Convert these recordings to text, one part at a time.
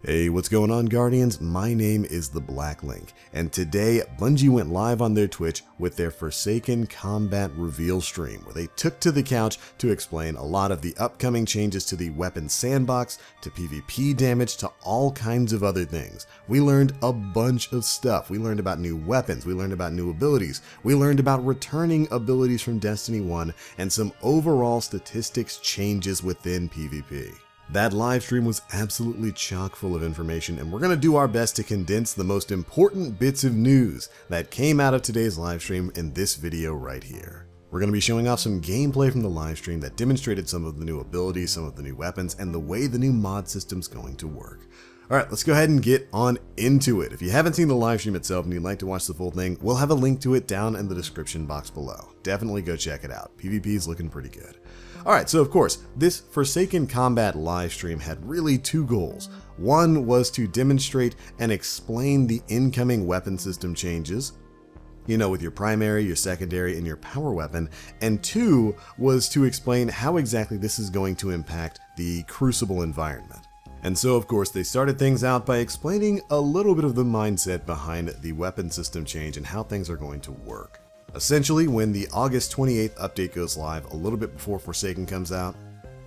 Hey, what's going on, Guardians? My name is the Black Link, and today Bungie went live on their Twitch with their Forsaken Combat reveal stream, where they took to the couch to explain a lot of the upcoming changes to the weapon sandbox, to PvP damage, to all kinds of other things. We learned a bunch of stuff. We learned about new weapons, we learned about new abilities, we learned about returning abilities from Destiny 1, and some overall statistics changes within PvP. That live stream was absolutely chock full of information, and we're going to do our best to condense the most important bits of news that came out of today's live stream in this video right here. We're going to be showing off some gameplay from the live stream that demonstrated some of the new abilities, some of the new weapons, and the way the new mod system's going to work. Alright, let's go ahead and get on into it. If you haven't seen the live stream itself and you'd like to watch the full thing, we'll have a link to it down in the description box below. Definitely go check it out. PvP is looking pretty good. Alright, so of course, this Forsaken Combat live stream had really two goals. One was to demonstrate and explain the incoming weapon system changes, you know, with your primary, your secondary, and your power weapon, and two was to explain how exactly this is going to impact the Crucible environment. And so, of course, they started things out by explaining a little bit of the mindset behind the weapon system change and how things are going to work. Essentially, when the August 28th update goes live, a little bit before Forsaken comes out,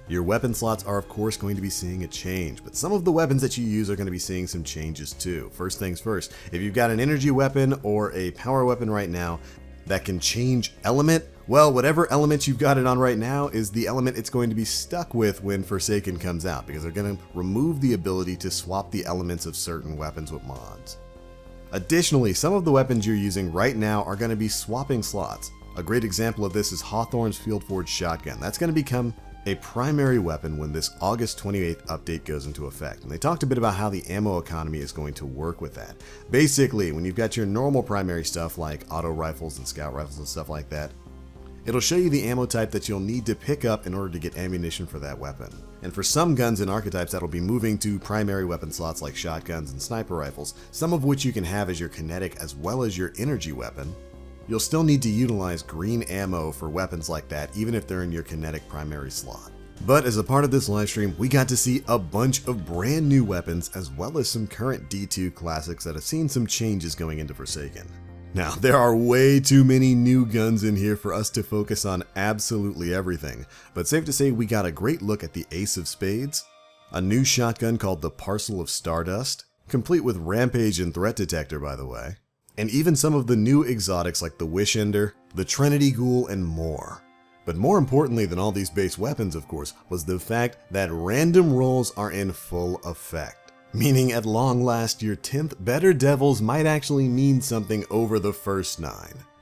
your weapon slots are of course going to be seeing a change, but some of the weapons that you use are going to be seeing some changes too. First things first, if you've got an energy weapon or a power weapon right now that can change element, well, whatever element you've got it on right now is the element it's going to be stuck with when Forsaken comes out, because they're going to remove the ability to swap the elements of certain weapons with mods. Additionally, some of the weapons you're using right now are going to be swapping slots. A great example of this is Hawthorne's Field Forged Shotgun. That's going to become a primary weapon when this August 28th update goes into effect. And they talked a bit about how the ammo economy is going to work with that. Basically, when you've got your normal primary stuff like auto rifles and scout rifles and stuff like that, it'll show you the ammo type that you'll need to pick up in order to get ammunition for that weapon. And for some guns and archetypes, that'll be moving to primary weapon slots like shotguns and sniper rifles, some of which you can have as your kinetic as well as your energy weapon. You'll still need to utilize green ammo for weapons like that, even if they're in your kinetic primary slot. But as a part of this live stream, we got to see a bunch of brand new weapons as well as some current D2 classics that have seen some changes going into Forsaken. Now, there are way too many new guns in here for us to focus on absolutely everything, but safe to say we got a great look at the Ace of Spades, a new shotgun called the Parcel of Stardust, complete with Rampage and Threat Detector by the way, and even some of the new exotics like the Wish Ender, the Trinity GHOUL, and more. But more importantly than all these base weapons, of course, was the fact that random rolls are in full effect. Meaning at long last, your 10th Better Devils might actually mean something over the first 9.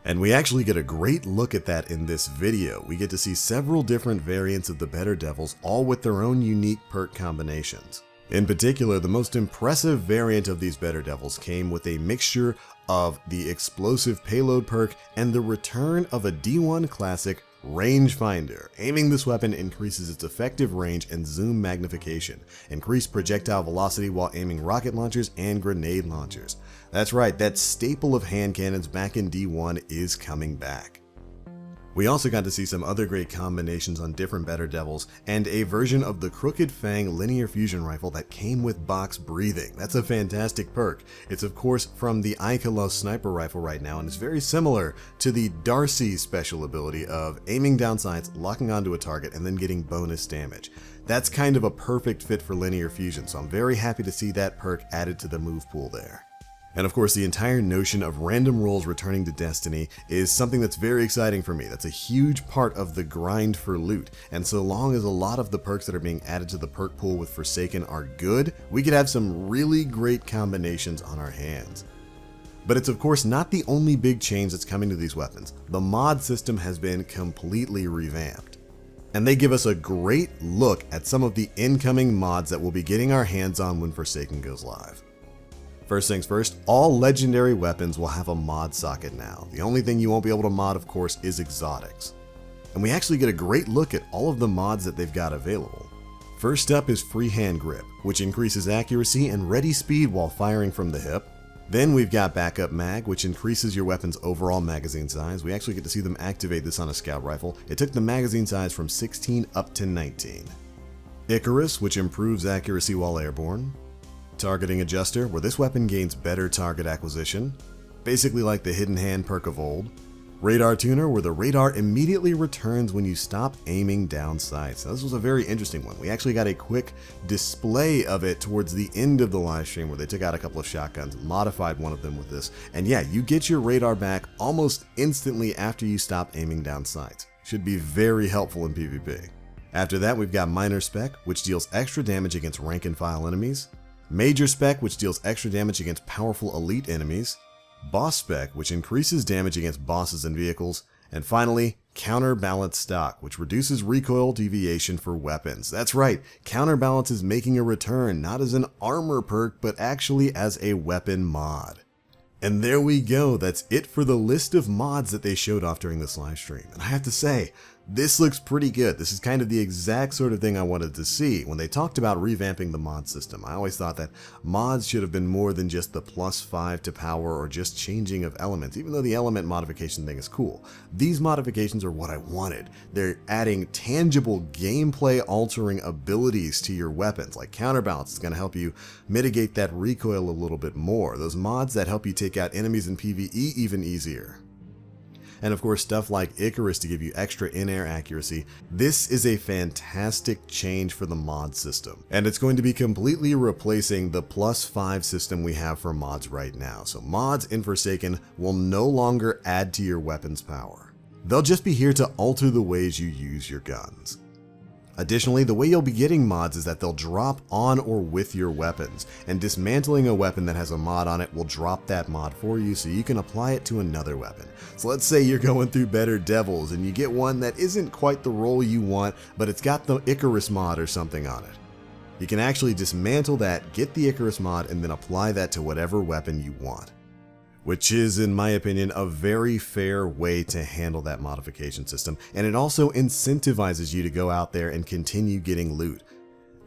And we actually get a great look at that in this video. We get to see several different variants of the Better Devils, all with their own unique perk combinations. In particular, the most impressive variant of these Better Devils came with a mixture of the Explosive Payload perk and the return of a D1 classic, Rangefinder. Aiming this weapon increases its effective range and zoom magnification, increased projectile velocity while aiming rocket launchers and grenade launchers. That's right, that staple of hand cannons back in D1 is coming back. We also got to see some other great combinations on different Better Devils, and a version of the Crooked Fang linear fusion rifle that came with box breathing. That's a fantastic perk. It's of course from the Ikelos sniper rifle right now, and it's very similar to the Darcy special ability of aiming down sights, locking onto a target, and then getting bonus damage. That's kind of a perfect fit for linear fusion, so I'm very happy to see that perk added to the move pool there. And of course, the entire notion of random rolls returning to Destiny is something that's very exciting for me. That's a huge part of the grind for loot, and so long as a lot of the perks that are being added to the perk pool with Forsaken are good, we could have some really great combinations on our hands. But it's of course not the only big change that's coming to these weapons. The mod system has been completely revamped, and they give us a great look at some of the incoming mods that we'll be getting our hands on when Forsaken goes live. First things first, all legendary weapons will have a mod socket now. The only thing you won't be able to mod, of course, is exotics. And we actually get a great look at all of the mods that they've got available. First up is Freehand Grip, which increases accuracy and ready speed while firing from the hip. Then we've got Backup Mag, which increases your weapon's overall magazine size. We actually get to see them activate this on a scout rifle. It took the magazine size from 16 up to 19. Icarus, which improves accuracy while airborne. Targeting Adjuster, where this weapon gains better target acquisition, basically like the Hidden Hand perk of old. Radar Tuner, where the radar immediately returns when you stop aiming down sights. Now, this was a very interesting one. We actually got a quick display of it towards the end of the live stream where they took out a couple of shotguns, modified one of them with this. And yeah, you get your radar back almost instantly after you stop aiming down sights. Should be very helpful in PvP. After that, we've got Minor Spec, which deals extra damage against rank and file enemies. Major Spec, which deals extra damage against powerful elite enemies. Boss Spec, which increases damage against bosses and vehicles. And finally, Counterbalance Stock, which reduces recoil deviation for weapons. That's right, Counterbalance is making a return, not as an armor perk, but actually as a weapon mod. And there we go, that's it for the list of mods that they showed off during this live stream. And I have to say, this looks pretty good. This is kind of the exact sort of thing I wanted to see. When they talked about revamping the mod system, I always thought that mods should have been more than just the +5 to power or just changing of elements, even though the element modification thing is cool. These modifications are what I wanted. They're adding tangible gameplay altering abilities to your weapons, like Counterbalance is going to help you mitigate that recoil a little bit more. Those mods that help you take out enemies in PvE even easier. And of course, stuff like Icarus to give you extra in-air accuracy. This is a fantastic change for the mod system, and it's going to be completely replacing the +5 system we have for mods right now. So mods in Forsaken will no longer add to your weapon's power. They'll just be here to alter the ways you use your guns. Additionally, the way you'll be getting mods is that they'll drop on or with your weapons, and dismantling a weapon that has a mod on it will drop that mod for you so you can apply it to another weapon. So let's say you're going through Better Devils and you get one that isn't quite the role you want, but it's got the Icarus mod or something on it. You can actually dismantle that, get the Icarus mod, and then apply that to whatever weapon you want. Which is, in my opinion, a very fair way to handle that modification system, and it also incentivizes you to go out there and continue getting loot.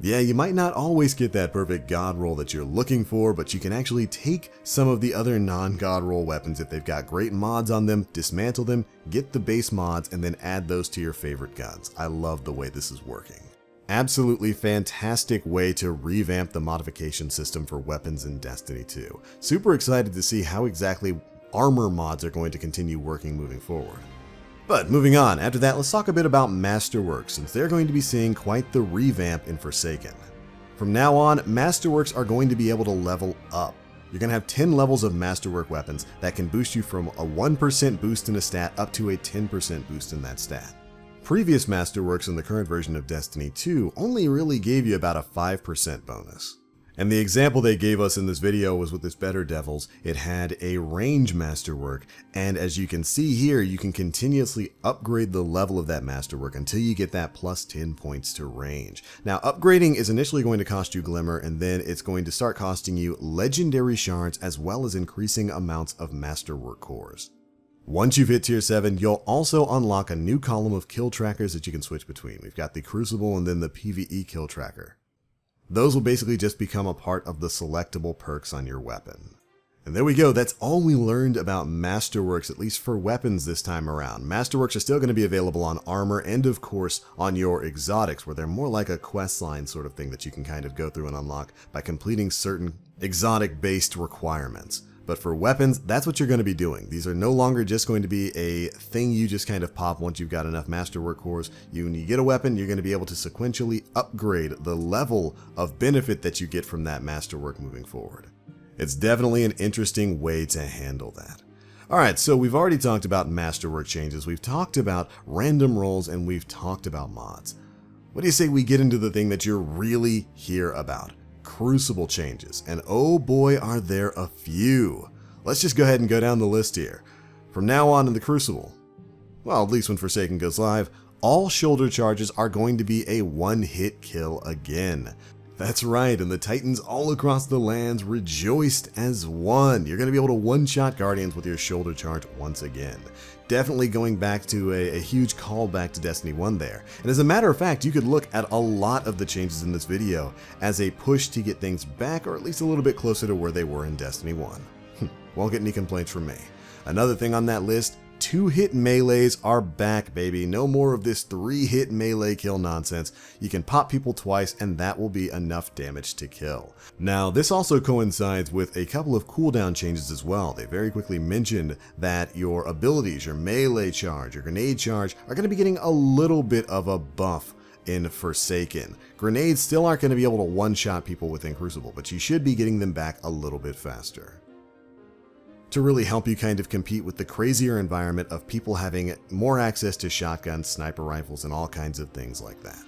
Yeah, you might not always get that perfect god roll that you're looking for, but you can actually take some of the other non-god roll weapons if they've got great mods on them, dismantle them, get the base mods, and then add those to your favorite guns. I love the way this is working. Absolutely fantastic way to revamp the modification system for weapons in Destiny 2. Super excited to see how exactly armor mods are going to continue working moving forward. But moving on, after that, let's talk a bit about Masterworks, since they're going to be seeing quite the revamp in Forsaken. From now on, Masterworks are going to be able to level up. You're going to have 10 levels of Masterwork weapons that can boost you from a 1% boost in a stat up to a 10% boost in that stat. Previous Masterworks in the current version of Destiny 2 only really gave you about a 5% bonus. And the example they gave us in this video was with this Better Devils. It had a range Masterwork, and as you can see here, you can continuously upgrade the level of that Masterwork until you get that +10 points to range. Now, upgrading is initially going to cost you Glimmer, and then it's going to start costing you Legendary Shards as well as increasing amounts of Masterwork cores. Once you've hit tier 7, you'll also unlock a new column of kill trackers that you can switch between. We've got the Crucible and then the PvE kill tracker. Those will basically just become a part of the selectable perks on your weapon. And there we go, that's all we learned about Masterworks, at least for weapons this time around. Masterworks are still going to be available on armor and of course on your exotics, where they're more like a questline sort of thing that you can kind of go through and unlock by completing certain exotic-based requirements. But for weapons, that's what you're going to be doing. These are no longer just going to be a thing you just kind of pop once you've got enough Masterwork cores. When you get a weapon, you're going to be able to sequentially upgrade the level of benefit that you get from that Masterwork moving forward. It's definitely an interesting way to handle that. Alright, so we've already talked about Masterwork changes, we've talked about random rolls, and we've talked about mods. What do you say we get into the thing that you're really here about? Crucible changes, and oh boy are there a few. Let's just go ahead and go down the list here. From now on in the Crucible, well, at least when Forsaken goes live, all shoulder charges are going to be a one-hit kill again. That's right, and the Titans all across the lands rejoiced as one. You're going to be able to one-shot Guardians with your shoulder charge once again. Definitely going back to a huge callback to Destiny 1 there. And as a matter of fact, you could look at a lot of the changes in this video as a push to get things back, or at least a little bit closer to where they were in Destiny 1. Won't get any complaints from me. Another thing on that list, 2-hit melees are back, baby. No more of this 3-hit melee kill nonsense. You can pop people twice and that will be enough damage to kill. Now, this also coincides with a couple of cooldown changes as well. They very quickly mentioned that your abilities, your melee charge, your grenade charge, are going to be getting a little bit of a buff in Forsaken. Grenades still aren't going to be able to one-shot people within Crucible, but you should be getting them back a little bit faster, to really help you kind of compete with the crazier environment of people having more access to shotguns, sniper rifles, and all kinds of things like that.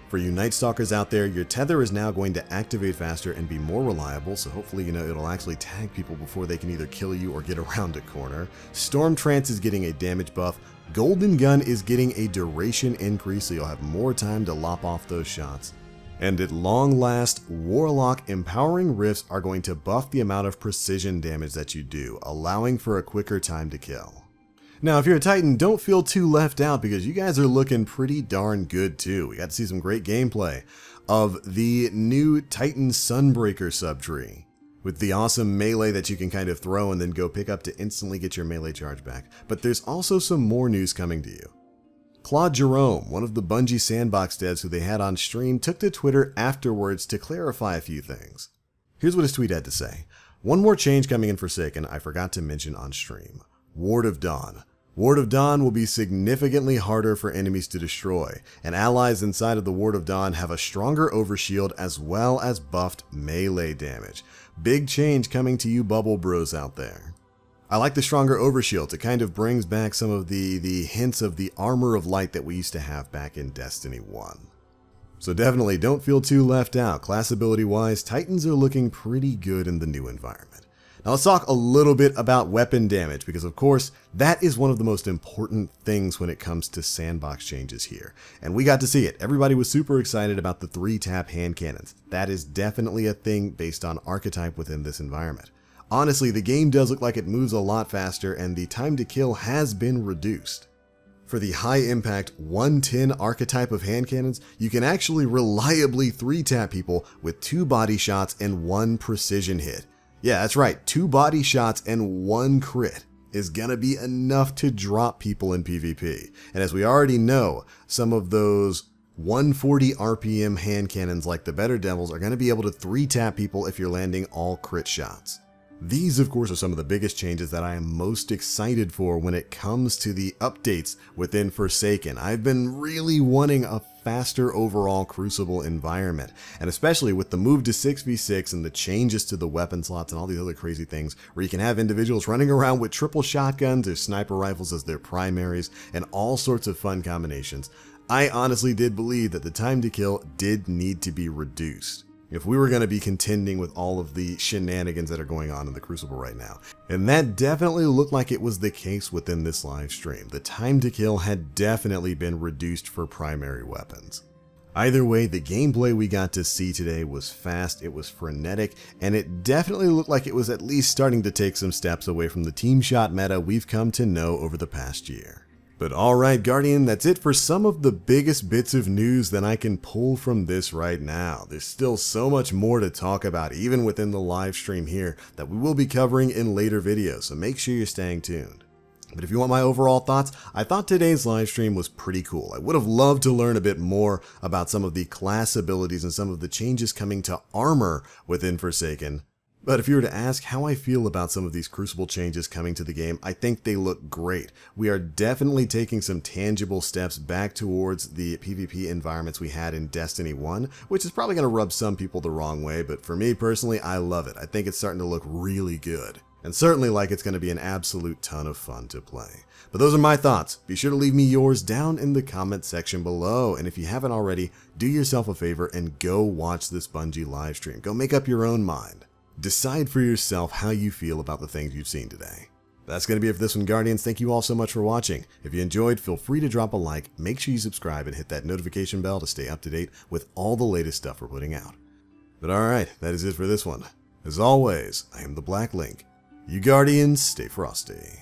For you Night Stalkers out there, your tether is now going to activate faster and be more reliable, so hopefully, it'll actually tag people before they can either kill you or get around a corner. Storm Trance is getting a damage buff. Golden Gun is getting a duration increase, so you'll have more time to lop off those shots. And at long last, Warlock Empowering Rifts are going to buff the amount of precision damage that you do, allowing for a quicker time to kill. Now, if you're a Titan, don't feel too left out because you guys are looking pretty darn good too. We got to see some great gameplay of the new Titan Sunbreaker subtree, with the awesome melee that you can kind of throw and then go pick up to instantly get your melee charge back. But there's also some more news coming to you. Claude Jerome, one of the Bungie Sandbox devs who they had on stream, took to Twitter afterwards to clarify a few things. Here's what his tweet had to say. One more change coming in Forsaken I forgot to mention on stream. Ward of Dawn. Ward of Dawn will be significantly harder for enemies to destroy, and allies inside of the Ward of Dawn have a stronger overshield as well as buffed melee damage. Big change coming to you bubble bros out there. I like the stronger overshield. It kind of brings back some of the hints of the armor of light that we used to have back in Destiny 1. So definitely don't feel too left out. Class ability wise, Titans are looking pretty good in the new environment. Now let's talk a little bit about weapon damage, because of course that is one of the most important things when it comes to Sandbox changes here. And we got to see it. Everybody was super excited about the 3-tap hand cannons. That is definitely a thing based on archetype within this environment. Honestly, the game does look like it moves a lot faster and the time to kill has been reduced. For the high impact 110 archetype of hand cannons, you can actually reliably 3-tap people with 2 body shots and 1 precision hit. Yeah, that's right, 2 body shots and 1 crit is gonna be enough to drop people in PvP. And as we already know, some of those 140 RPM hand cannons like the Better Devils are gonna be able to 3-tap people if you're landing all crit shots. These, of course, are some of the biggest changes that I am most excited for when it comes to the updates within Forsaken. I've been really wanting a faster overall Crucible environment, and especially with the move to 6v6 and the changes to the weapon slots and all these other crazy things where you can have individuals running around with triple shotguns or sniper rifles as their primaries and all sorts of fun combinations. I honestly did believe that the time to kill did need to be reduced if we were going to be contending with all of the shenanigans that are going on in the Crucible right now. And that definitely looked like it was the case within this live stream. The time to kill had definitely been reduced for primary weapons. Either way, the gameplay we got to see today was fast, it was frenetic, and it definitely looked like it was at least starting to take some steps away from the team shot meta we've come to know over the past year. But alright Guardian, that's it for some of the biggest bits of news that I can pull from this right now. There's still so much more to talk about even within the live stream here that we will be covering in later videos, so make sure you're staying tuned. But if you want my overall thoughts, I thought today's live stream was pretty cool. I would have loved to learn a bit more about some of the class abilities and some of the changes coming to armor within Forsaken. But if you were to ask how I feel about some of these Crucible changes coming to the game, I think they look great. We are definitely taking some tangible steps back towards the PvP environments we had in Destiny 1, which is probably going to rub some people the wrong way, but for me personally, I love it. I think it's starting to look really good, and certainly like it's going to be an absolute ton of fun to play. But those are my thoughts. Be sure to leave me yours down in the comment section below, and if you haven't already, do yourself a favor and go watch this Bungie live stream. Go make up your own mind. Decide for yourself how you feel about the things you've seen today. That's going to be it for this one, Guardians. Thank you all so much for watching. If you enjoyed, feel free to drop a like, make sure you subscribe, and hit that notification bell to stay up to date with all the latest stuff we're putting out. But alright, that is it for this one. As always, I am the Black Link. You Guardians, stay frosty.